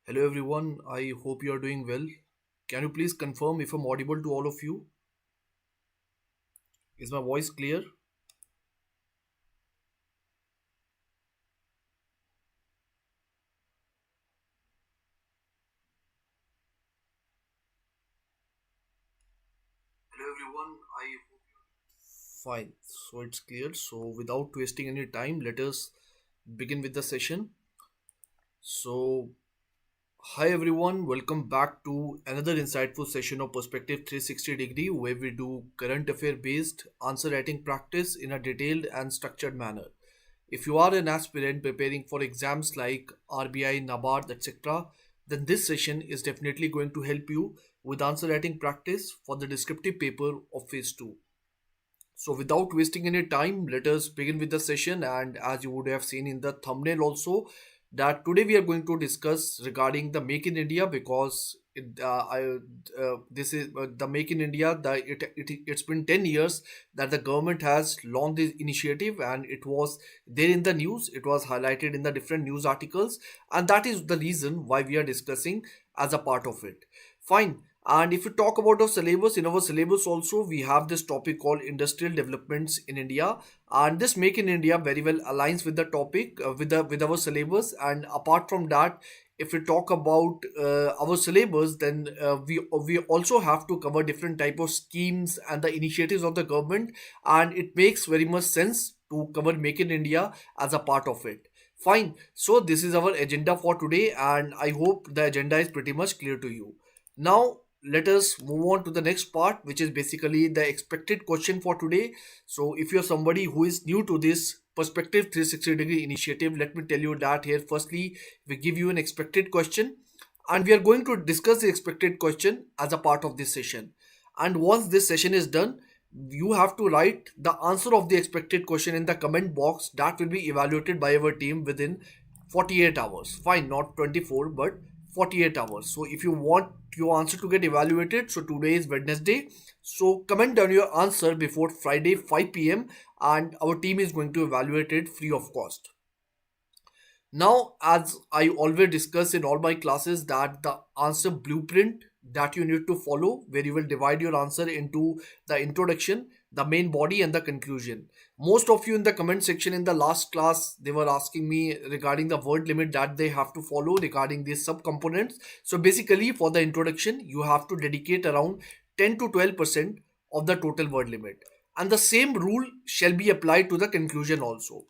Hello everyone, I hope you are doing well. Can you please confirm if I'm audible to all of you? Is my voice clear? Hello everyone, I hope fine. So it's clear. So without wasting any time, let us begin with the session. So hi everyone, welcome back to another insightful session of Perspective 360 degree where we do current affair based answer writing practice in a detailed and structured manner. If you are an aspirant preparing for exams like RBI, NABARD, etc., then this session is definitely going to help you with answer writing practice for the descriptive paper of phase 2. So without wasting any time, let us begin with the session. And as you would have seen in the thumbnail also, that today we are going to discuss regarding the Make in India because this is the Make in India. It's been 10 years that the government has launched this initiative, and it was there in the news. It was highlighted in the different news articles, and that is the reason why we are discussing as a part of it. Fine. And if you talk about our syllabus, in our syllabus also we have this topic called industrial developments in India, and this Make in India very well aligns with the topic with our syllabus. And apart from that, if we talk about our syllabus, then we also have to cover different type of schemes and the initiatives of the government, and it makes very much sense to cover Make in India as a part of it. Fine. So this is our agenda for today, and I hope the agenda is pretty much clear to you. Now, let us move on to the next part, which is basically the expected question for today. So, if you're somebody who is new to this Perspective 360 degree initiative, let me tell you that here, firstly, we give you an expected question, and we are going to discuss the expected question as a part of this session. And once this session is done, you have to write the answer of the expected question in the comment box that will be evaluated by our team within 48 hours. Fine, not 24, but 48 hours. So if you want your answer to get evaluated, so today is Wednesday, so comment down your answer before Friday 5 p.m. and our team is going to evaluate it free of cost. Now, as I always discuss in all my classes, that the answer blueprint that you need to follow, where you will divide your answer into the introduction, the main body, and the conclusion. Most of you in the comment section in the last class, they were asking me regarding the word limit that they have to follow regarding these subcomponents. So basically, for the introduction, you have to dedicate around 10 to 12% of the total word limit. And the same rule shall be applied to the conclusion also,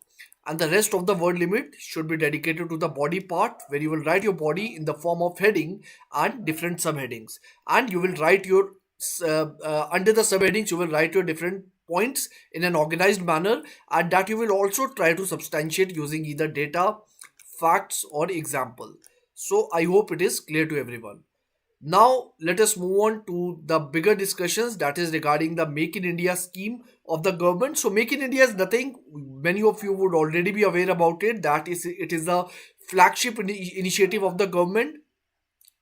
and the rest of the word limit should be dedicated to the body part, where you will write your body in the form of heading and different subheadings, and you will write your under the subheadings you will write your different points in an organized manner, and that you will also try to substantiate using either data, facts, or example. So I hope it is clear to everyone. Now, let us move on to the bigger discussions, that is regarding the Make in India scheme of the government. So, Make in India is nothing, many of you would already be aware about it. That is, it is the flagship initiative of the government.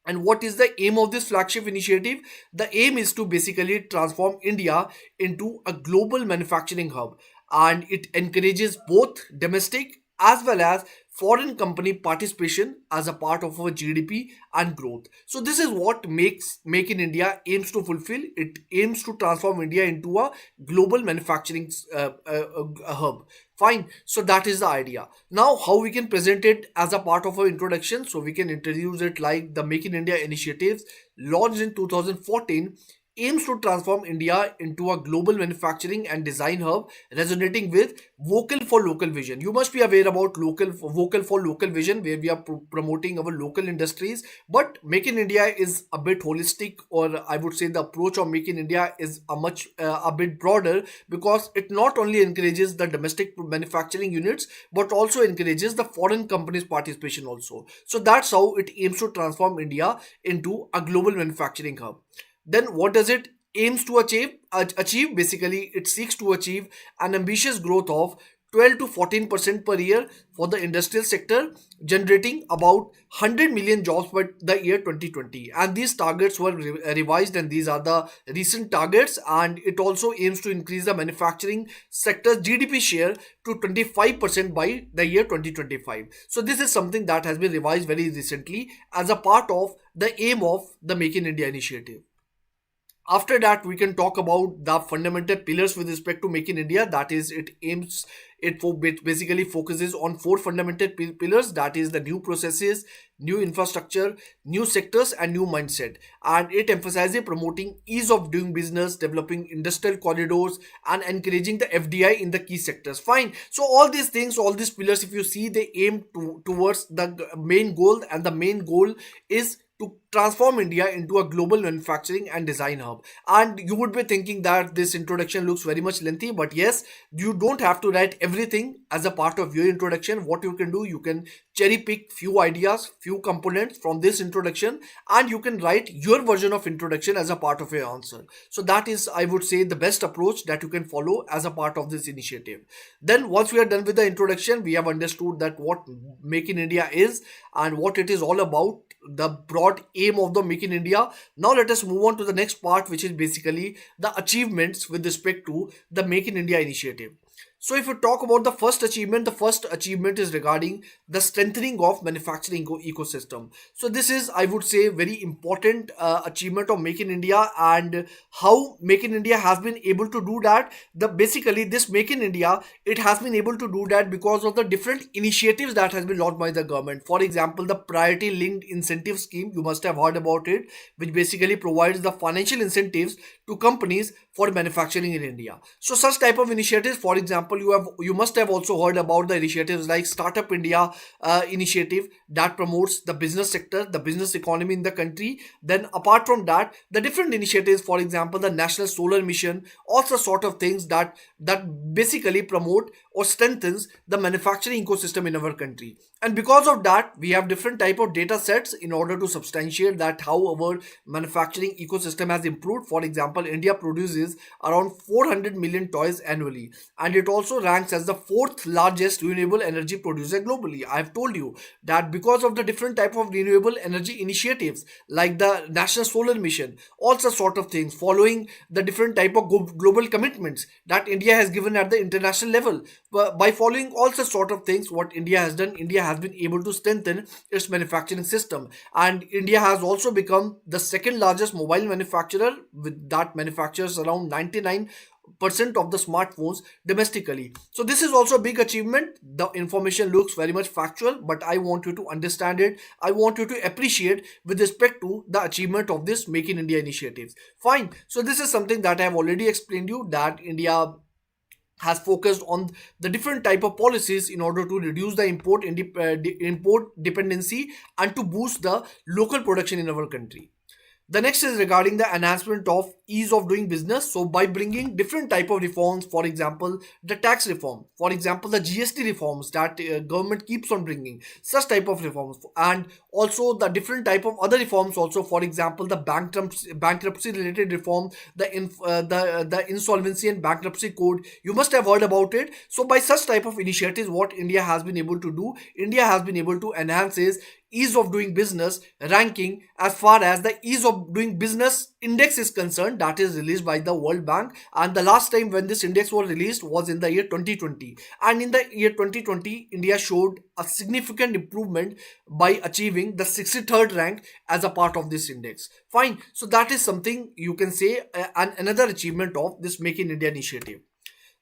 And what is the aim of this flagship initiative? The aim is to basically transform India into a global manufacturing hub, and it encourages both domestic as well as foreign company participation as a part of our GDP and growth. So this is what makes Make in India aims to fulfill. It aims to transform India into a global manufacturing hub. Fine. So that is the idea. Now, how we can present it as a part of our introduction? So we can introduce it like the Make in India initiatives launched in 2014 aims to transform India into a global manufacturing and design hub, resonating with vocal for local vision. You must be aware about vocal for local vision, where we are promoting our local industries. But Make in India is a bit holistic, or I would say the approach of Make in India is a bit broader, because it not only encourages the domestic manufacturing units but also encourages the foreign companies participation also. So that's how it aims to transform India into a global manufacturing hub. Then what does it aims to achieve? Basically, it seeks to achieve an ambitious growth of 12 to 14% per year for the industrial sector, generating about 100 million jobs by the year 2020. And these targets were revised, and these are the recent targets. And it also aims to increase the manufacturing sector's GDP share to 25% by the year 2025. So this is something that has been revised very recently as a part of the aim of the Make in India initiative. After that, we can talk about the fundamental pillars with respect to Make in India. That is, it basically focuses on four fundamental pillars. That is the new processes, new infrastructure, new sectors, and new mindset. And it emphasizes promoting ease of doing business, developing industrial corridors, and encouraging the FDI in the key sectors. Fine. So all these things, all these pillars, if you see, they aim towards the main goal, and the main goal is to transform India into a global manufacturing and design hub. And you would be thinking that this introduction looks very much lengthy, but yes, you don't have to write everything as a part of your introduction. What you can do, you can cherry pick few ideas, few components from this introduction, and you can write your version of introduction as a part of your answer. So that is, I would say, the best approach that you can follow as a part of this initiative. Then once we are done with the introduction, we have understood that what Make in India is and what it is all about, the broad aim of the Make in India. Now let us move on to the next part, which is basically the achievements with respect to the Make in India initiative. So if you talk about the first achievement is regarding the strengthening of manufacturing ecosystem. So this is, I would say, very important achievement of Make in India, and how Make in India has been able to do that. The basically this Make in India, it has been able to do that because of the different initiatives that has been launched by the government. For example, the priority linked incentive scheme, you must have heard about it, which basically provides the financial incentives to companies for manufacturing in India. So such type of initiatives, for example, you must have also heard about the initiatives like Startup India initiative that promotes the business sector, the business economy in the country. Then apart from that, the different initiatives, for example, the National Solar Mission, also sort of things that basically promote or strengthens the manufacturing ecosystem in our country. And because of that, we have different type of data sets in order to substantiate that how our manufacturing ecosystem has improved. For example, India produces around 400 million toys annually, and it also ranks as the fourth largest renewable energy producer globally. I have told you that because of the different type of renewable energy initiatives like the National Solar Mission, also sort of things, following the different type of global commitments that India has given at the international level. By following all such sort of things, what India has done, India has been able to strengthen its manufacturing system, and India has also become the second largest mobile manufacturer, with that manufactures around 99% of the smartphones domestically. So this is also a big achievement. The information looks very much factual, but I want you to understand it. I want you to appreciate with respect to the achievement of this Make in India initiatives. Fine. So this is something that I have already explained you, that India has focused on the different type of policies in order to reduce the import dependency and to boost the local production in our country. The next is regarding the enhancement of ease of doing business. So by bringing different type of reforms, for example, the tax reform, for example, the GST reforms that government keeps on bringing, such type of reforms, and also the different type of other reforms also, for example, the bankruptcy related reform, the insolvency and bankruptcy code, you must have heard about it. So by such type of initiatives, what India has been able to do, India has been able to enhance its ease of doing business ranking as far as the ease of doing business index is concerned, that is released by the World Bank. And the last time when this index was released was in the year 2020, and in the year 2020 India showed a significant improvement by achieving the 63rd rank as a part of this index. Fine. So that is something you can say, and another achievement of this Make in India initiative.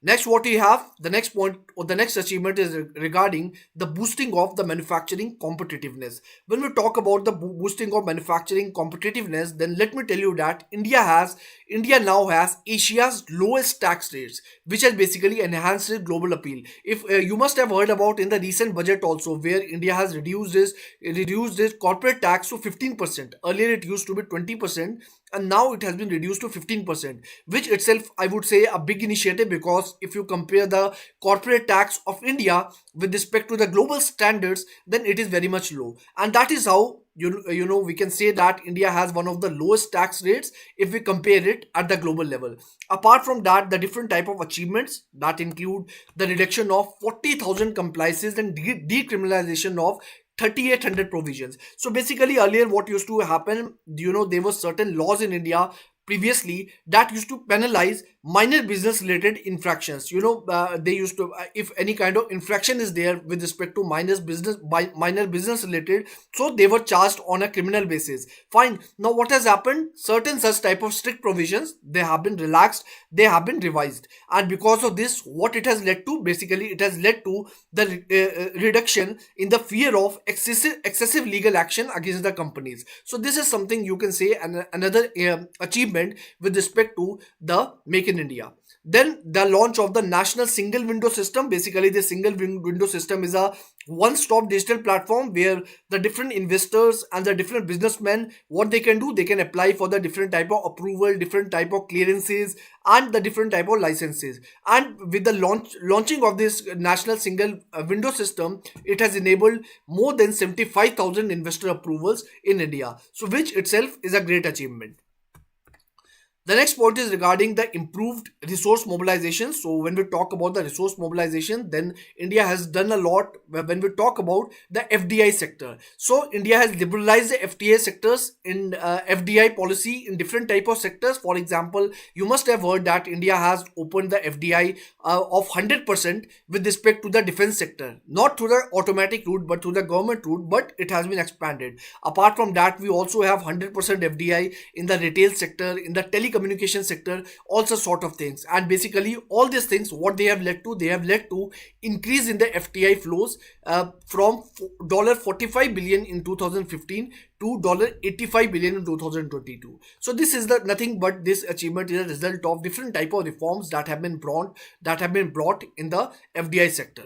Next, what we have, the next point or the next achievement is regarding the boosting of the manufacturing competitiveness. When we talk about the boosting of manufacturing competitiveness, then let me tell you that India now has Asia's lowest tax rates, which has basically enhanced its global appeal. If you must have heard about in the recent budget also, where India has reduced its corporate tax to 15%. Earlier it used to be 20%, and now it has been reduced to 15%, which itself, I would say, a big initiative, because if you compare the corporate tax of India with respect to the global standards, then it is very much low. And that is how we can say that India has one of the lowest tax rates if we compare it at the global level. Apart from that, the different type of achievements that include the reduction of 40,000 compliances and decriminalization of 3,800 provisions. So basically, earlier what used to happen, there were certain laws in India previously that used to penalize minor business related infractions. They used to, if any kind of infraction is there with respect to minor business related, so they were charged on a criminal basis. Fine. Now what has happened, certain such type of strict provisions, they have been relaxed, they have been revised, and because of this, what it has led to, basically it has led to the reduction in the fear of excessive legal action against the companies. So this is something you can say, and another achievement with respect to the Make in India. Then the launch of the national single window system. Basically, the single window system is a one-stop digital platform where the different investors and the different businessmen, what they can do, they can apply for the different type of approval, different type of clearances, and the different type of licenses. And with the launching of this national single window system, it has enabled more than 75,000 investor approvals in India, so which itself is a great achievement. The next point is regarding the improved resource mobilization. So when we talk about the resource mobilization, then India has done a lot when we talk about the FDI sector. So India has liberalized the FTA sectors in FDI policy in different type of sectors. For example, you must have heard that India has opened the FDI of 100% with respect to the defense sector, not through the automatic route but through the government route, but it has been expanded. Apart from that, we also have 100% FDI in the retail sector, in the telecommunication sector, also sort of things. And basically all these things, what they have led to, they have led to increase in the FTI flows from $45 billion in 2015 to $85 billion in 2022. So this is the nothing but this achievement is a result of different type of reforms that have been brought in the FDI sector.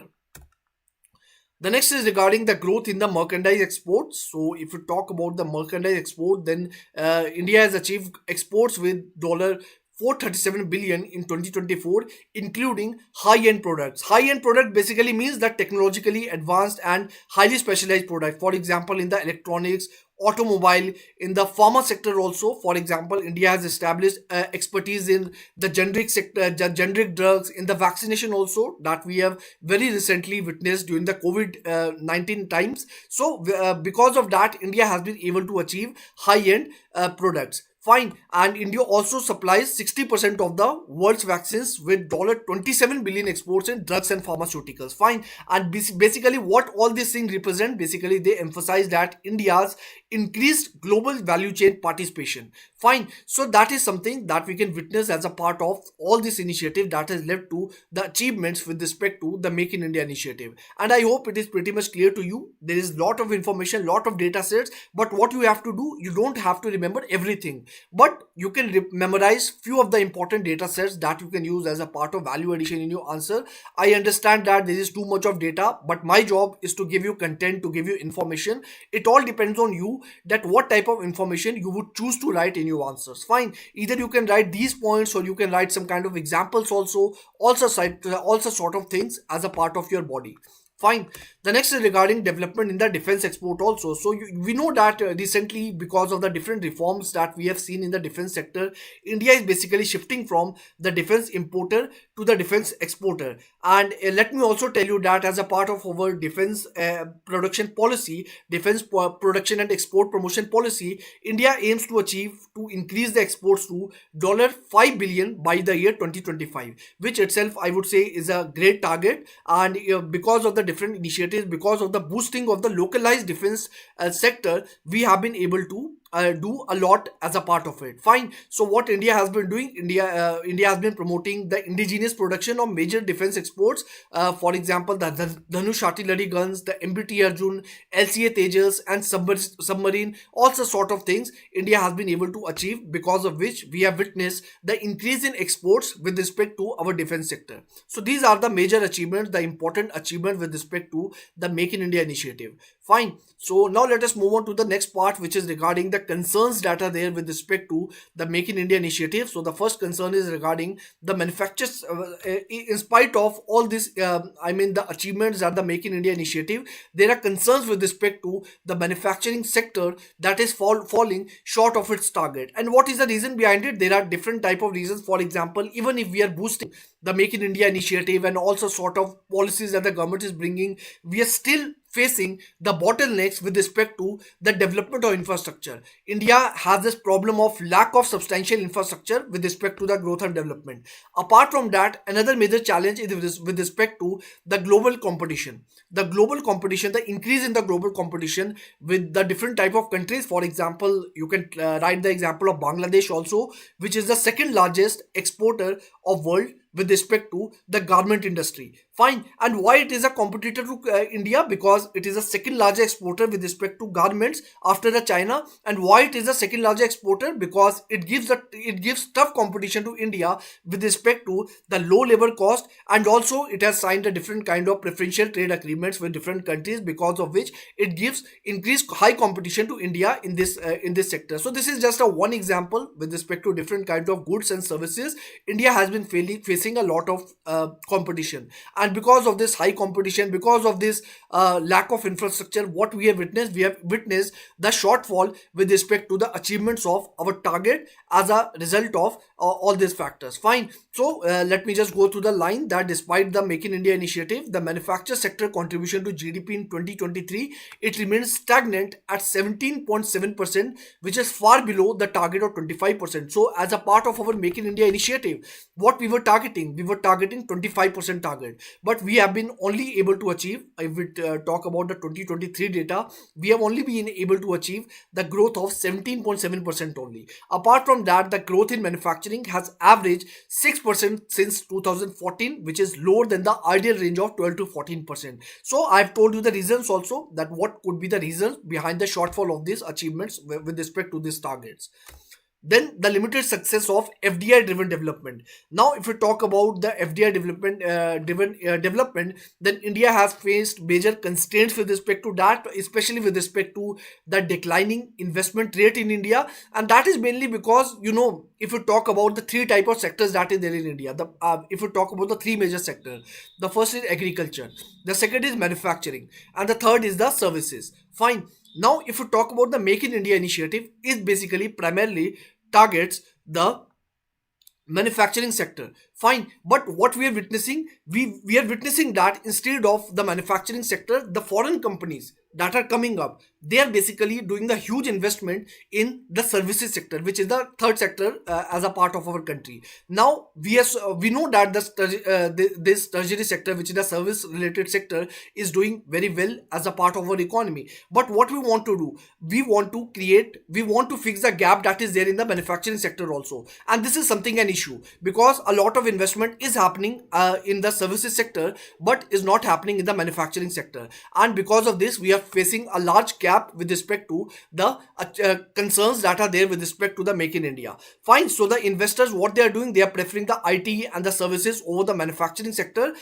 The next is regarding the growth in the merchandise exports. So if you talk about the merchandise export, then India has achieved exports with $437 billion in 2024, including high-end products. High-end product basically means that technologically advanced and highly specialized product. For example, in the electronics, automobile, in the pharma sector also. For example, India has established expertise in the generic sector, generic drugs, in the vaccination also, that we have very recently witnessed during the COVID-19 times. So because of that, India has been able to achieve high-end products. Fine. And India also supplies 60% of the world's vaccines with $27 billion exports in drugs and pharmaceuticals. Fine. And basically what all these things represent, basically they emphasize that India's increased global value chain participation. Fine. So that is something that we can witness as a part of all this initiative that has led to the achievements with respect to the Make in India initiative. And I hope it is pretty much clear to you. There is lot of information, lot of data sets, but what you have to do, you don't have to remember everything, but you can memorize few of the important data sets that you can use as a part of value addition in your answer. I understand that this is too much of data, but my job is to give you content, to give you information. It all depends on you that what type of information you would choose to write in your answers. Fine. Either you can write these points or you can write some kind of examples also sort of things as a part of your body. Fine. The next is regarding development in the defense export also. So we know that recently, because of the different reforms that we have seen in the defense sector, India is basically shifting from the defense importer to the defense exporter. And let me also tell you that as a part of our defense production policy, defense production and export promotion policy, India aims to increase the exports to $5 billion by the year 2025, which itself I would say is a great target. And because of the different initiatives, because of the boosting of the localized defense sector, we have been able to do a lot as a part of it. Fine. So what India has been doing, India has been promoting the indigenous production of major defense exports. For example, the Dhanush artillery guns, the MBT Arjun, LCA Tejas, and submarine, also sort of things India has been able to achieve, because of which we have witnessed the increase in exports with respect to our defense sector. So these are the major achievements, the important achievement with respect to the Make in India initiative. Fine. So now let us move on to the next part, which is regarding the the concerns that are there with respect to the Make in India initiative. So the first concern is regarding the manufacturers. In spite of all this, the achievements that the Make in India initiative, there are concerns with respect to the manufacturing sector that is falling short of its target. And what is the reason behind it? There are different type of reasons. For example, even if we are boosting the Make in India initiative and also sort of policies that the government is bringing, we are still facing the bottlenecks with respect to the development of infrastructure. India has this problem of lack of substantial infrastructure with respect to the growth and development. Apart from that, another major challenge is with respect to the global competition. The global competition, the increase in the global competition with the different type of countries. For example, you can write the example of Bangladesh also, which is the second largest exporter of world with respect to the garment industry. Fine. And why it is a competitor to India? Because it is the second largest exporter with respect to garments after the China. And why it is the second largest exporter? Because it gives tough competition to India with respect to the low labor cost, and also it has signed a different kind of preferential trade agreements with different countries, because of which it gives increased high competition to India in this sector. So this is just a one example with respect to different kinds of goods and services. India has been facing a lot of competition, and because of this high competition, because of this lack of infrastructure, what we have witnessed the shortfall with respect to the achievements of our target as a result of all these factors. Fine. So let me just go through the line that despite the Make in India initiative, the manufacture sector contribution to GDP in 2023, it remains stagnant at 17.7%, which is far below the target of 25%. So as a part of our Make in India initiative, what we were targeting 25% target, but we have been only able to achieve, if we talk about the 2023 data, we have only been able to achieve the growth of 17.7% only. Apart from that, the growth in manufacturing has averaged 6% since 2014, which is lower than the ideal range of 12 to 14%. So I've told you the reasons also, that what could be the reasons behind the shortfall of these achievements with respect to these targets. Then the limited success of FDI driven development. Now if we talk about the FDI development, then India has faced major constraints with respect to that, especially with respect to the declining investment rate in India. And that is mainly because, if you talk about the three type of sectors that is there in India, if you talk about the three major sectors, the first is agriculture, the second is manufacturing, and the third is the services. Fine. Now if you talk about the Make in India initiative, is basically primarily targets the manufacturing sector. Fine. But what we are witnessing, we are witnessing that instead of the manufacturing sector, the foreign companies that are coming up, they are basically doing a huge investment in the services sector, which is the third sector as a part of our country. Now we know that this tertiary sector, which is the service related sector, is doing very well as a part of our economy. But what we want to do, we want to fix the gap that is there in the manufacturing sector also. And this is something an issue, because a lot of investment is happening in the services sector, but is not happening in the manufacturing sector. And because of this, we are facing a large gap with respect to the concerns that are there with respect to the Make in India. Fine. So the investors, what they are doing, they are preferring the IT and the services over the manufacturing sector,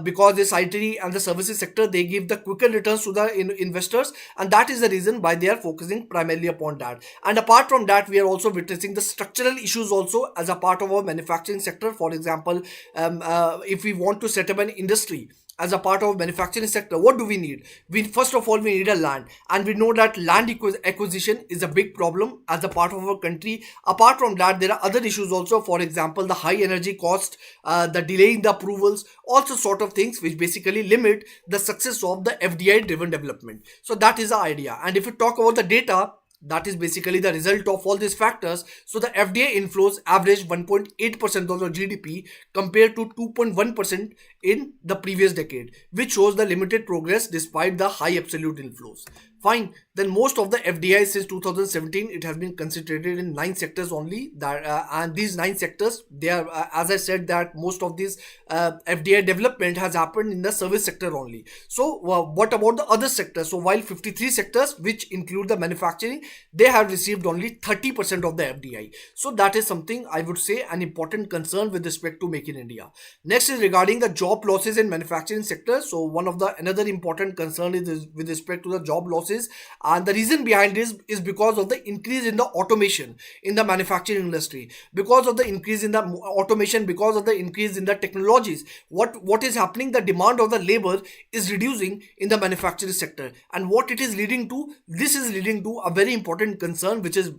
because this IT and the services sector, they give the quicker returns to the investors, and that is the reason why they are focusing primarily upon that. And apart from that, we are also witnessing the structural issues also as a part of our manufacturing sector. For example, if we want to set up an industry as a part of manufacturing sector, what do we need? First of all, we need a land, and we know that land acquisition is a big problem as a part of our country. Apart from that, there are other issues also. For example, the high energy cost, the delay in the approvals, also sort of things which basically limit the success of the FDI driven development. So that is the idea. And if you talk about the data, that is basically the result of all these factors. So the FDI inflows averaged 1.8% of the GDP compared to 2.1% in the previous decade, which shows the limited progress despite the high absolute inflows. Fine. Then most of the FDI since 2017, it has been concentrated in 9 sectors only. And these 9 sectors, they are, as I said, that most of this FDI development has happened in the service sector only. So what about the other sectors? So while 53 sectors, which include the manufacturing, they have received only 30% of the FDI. So that is something I would say an important concern with respect to Make in India. Next is regarding the job losses in manufacturing sector. So one of the another important concern is with respect to the job losses losses, and the reason behind this is because of the increase in the automation in the manufacturing industry, because of the increase in the automation, because of the increase in the technologies. What is happening, the demand of the labor is reducing in the manufacturing sector, and what it is leading to, this is leading to a very important concern, which is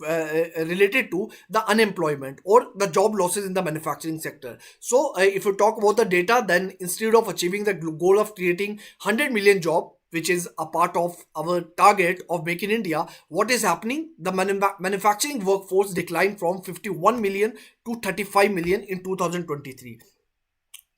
related to the unemployment or the job losses in the manufacturing sector. So if you talk about the data, then instead of achieving the goal of creating 100 million job, which is a part of our target of Make in India, what is happening? The manufacturing workforce declined from 51 million to 35 million in 2023,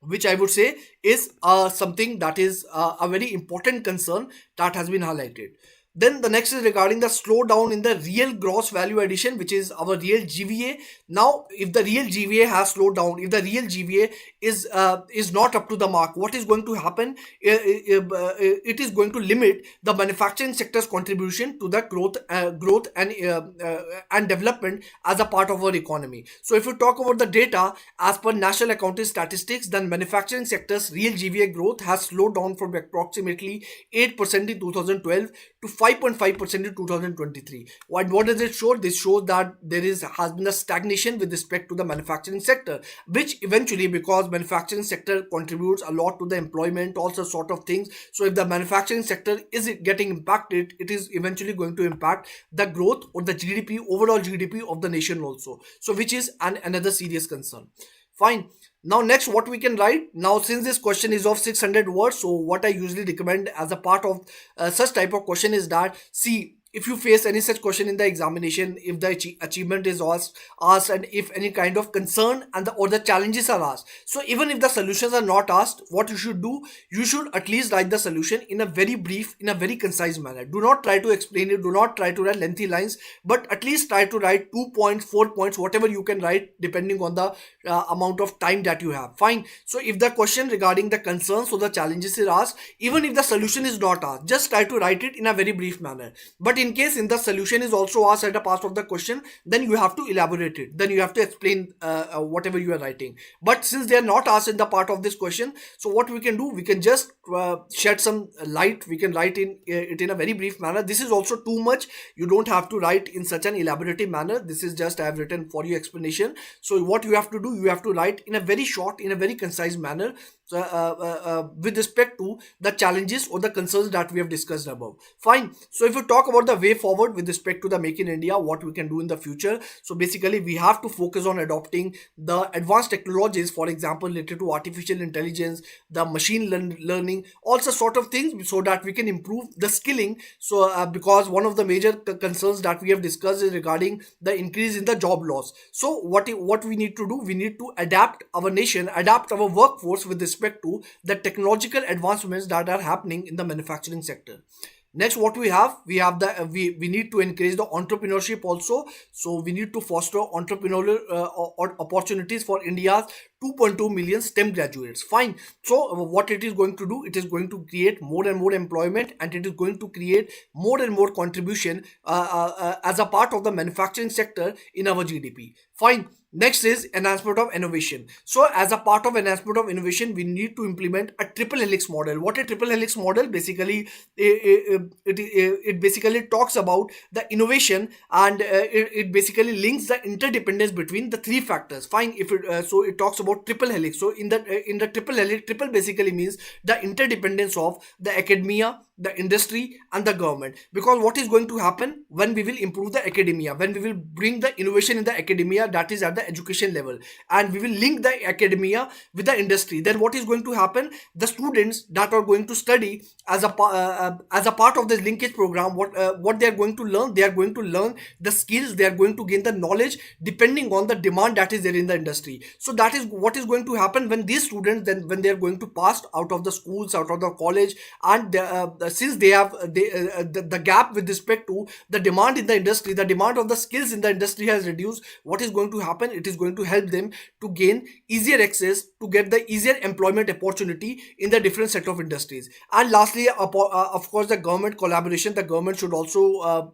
which I would say is something that is a very important concern that has been highlighted. Then the next is regarding the slowdown in the real gross value addition, which is our real GVA. Now, if the real GVA has slowed down, if the real GVA is not up to the mark, what is going to happen? It is going to limit the manufacturing sector's contribution to the growth and development as a part of our economy. So, if you talk about the data, as per National Accounting Statistics, then manufacturing sector's real GVA growth has slowed down from approximately 8% in 2012 to 5.5% in 2023. What does it show? This shows that there has been a stagnation with respect to the manufacturing sector, which eventually, because manufacturing sector contributes a lot to the employment, also sort of things. So if the manufacturing sector is getting impacted, it is eventually going to impact the growth or the GDP, overall GDP of the nation also. So which is another serious concern. Fine. Now next, what we can write. Now since this question is of 600 words, so what I usually recommend as a part of such type of question is that, see, if you face any such question in the examination, if the achievement is asked, and if any kind of concern and or the challenges are asked, so even if the solutions are not asked, what you should do, you should at least write the solution in a very brief, in a very concise manner. Do not try to explain it, do not try to write lengthy lines, but at least try to write 2 points, 4 points, whatever you can write depending on the amount of time that you have. Fine. So if the question regarding the concerns or the challenges is asked, even if the solution is not asked, just try to write it in a very brief manner. But in case in the solution is also asked at a part of the question, then you have to elaborate it, then you have to explain whatever you are writing. But since they are not asked in the part of this question, so what we can do, we can just shed some light, we can write it in a very brief manner. This is also too much, you don't have to write in such an elaborative manner. This is just I have written for your explanation. So what you have to do, you have to write in a very short, in a very concise manner, with respect to the challenges or the concerns that we have discussed above. Fine. So if you talk about the way forward with respect to the Make in India, what we can do in the future, so basically we have to focus on adopting the advanced technologies, for example related to artificial intelligence, the machine learning, also sort of things, so that we can improve the skilling. So because one of the major concerns that we have discussed is regarding the increase in the job loss. So what we need to do, we need to adapt our nation, adapt our workforce with respect to the technological advancements that are happening in the manufacturing sector. Next, what we have the we need to encourage the entrepreneurship also. So we need to foster entrepreneurial opportunities for India's 2.2 million STEM graduates. Fine. So what it is going to do, it is going to create more and more employment, and it is going to create more and more contribution as a part of the manufacturing sector in our GDP. Fine. Next is enhancement of innovation. So as a part of enhancement of innovation, we need to implement a triple helix model. What a triple helix model? Basically, it basically talks about the innovation, and it basically links the interdependence between the three factors. Fine. If it so it talks about triple helix. So in the triple helix, triple basically means the interdependence of the academia, the industry, and the government. Because what is going to happen when we will improve the academia, when we will bring the innovation in the academia, that is at the education level, and we will link the academia with the industry, then what is going to happen, the students that are going to study as a part of this linkage program, what they are going to learn, they are going to learn the skills, they are going to gain the knowledge depending on the demand that is there in the industry. So that is what is going to happen when these students, then when they are going to pass out of the schools, out of the college, and since they have the gap with respect to the demand in the industry, the demand of the skills in the industry has reduced. What is going to happen, it is going to help them to gain easier access, to get the easier employment opportunity in the different set of industries. And lastly, of course, the government collaboration. The government should also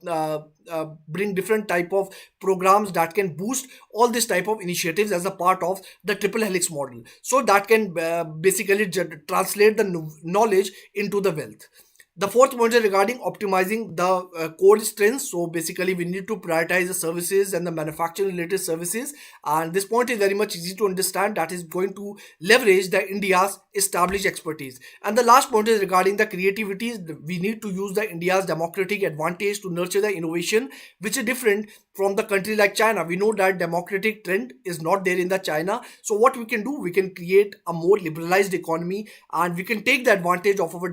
bring different type of programs that can boost all this type of initiatives as a part of the triple helix model, so that can basically translate the knowledge into the wealth. The fourth point is regarding optimizing the core strengths. So basically, we need to prioritize the services and the manufacturing related services. And this point is very much easy to understand. That is going to leverage the India's established expertise. And the last point is regarding the creativity. We need to use the India's democratic advantage to nurture the innovation, which is different from the country like China. We know that democratic trend is not there in the China. So what we can do, we can create a more liberalized economy, and we can take the advantage of our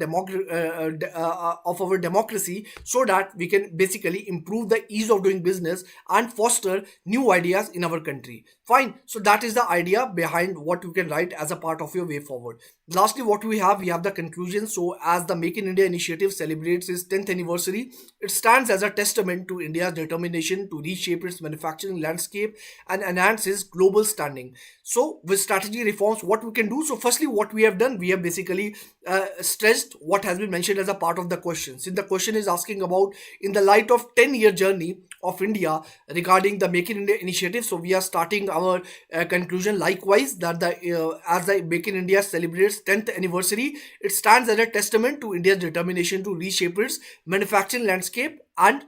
of our democracy, so that we can basically improve the ease of doing business and foster new ideas in our country. Fine. So that is the idea behind what you can write as a part of your way forward. Lastly, what we have the conclusion. So as the Make in India initiative celebrates its 10th anniversary, it stands as a testament to India's determination to reshape its manufacturing landscape and enhance its global standing. So with strategy reforms, what we can do, so firstly, what we have done, we have basically stressed what has been mentioned as a part of the question. Since the question is asking about in the light of 10-year journey of India regarding the Make in India initiative, so we are starting our conclusion likewise, that the as the Make in India celebrates 10th anniversary, it stands as a testament to India's determination to reshape its manufacturing landscape and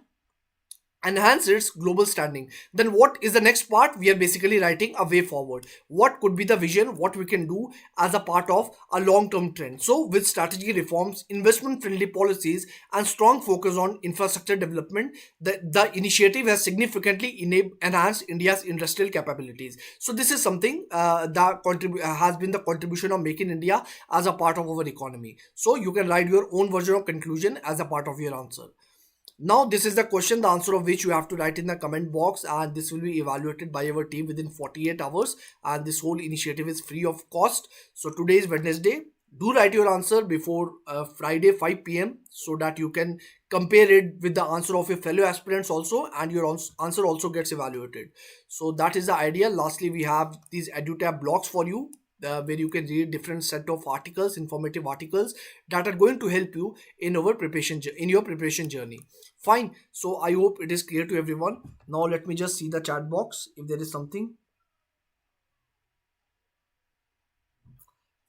enhance its global standing. Then what is the next part? We are basically writing a way forward. What could be the vision, what we can do as a part of a long term trend? So with strategy reforms, investment friendly policies, and strong focus on infrastructure development, the initiative has significantly enhanced India's industrial capabilities. So this is something that has been the contribution of Make in India as a part of our economy. So you can write your own version of conclusion as a part of your answer. Now, this is the question, the answer of which you have to write in the comment box, and this will be evaluated by our team within 48 hours. And this whole initiative is free of cost. So, today is Wednesday. Do write your answer before Friday 5 p.m. so that you can compare it with the answer of your fellow aspirants also, and your answer also gets evaluated. So, that is the idea. Lastly, we have these EduTap blocks for you. Where you can read different set of articles, informative articles that are going to help you in our preparation in your preparation journey. Fine. So I hope it is clear to everyone. Now let me just see the chat box if there is something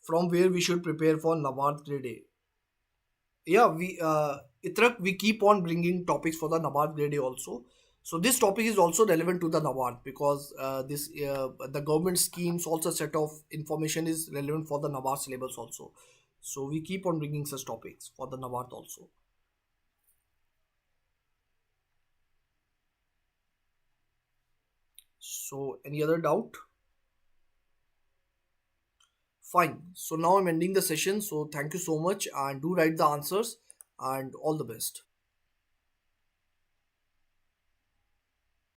from where we should prepare for NABARD Grade A. Yeah, Itrak, we keep on bringing topics for the NABARD Grade A also. So this topic is also relevant to the NABARD, because this the government schemes also set of information is relevant for the NABARD syllabus also. So we keep on bringing such topics for the NABARD also. So any other doubt? Fine. So now I'm ending the session. So thank you so much, and do write the answers, and all the best.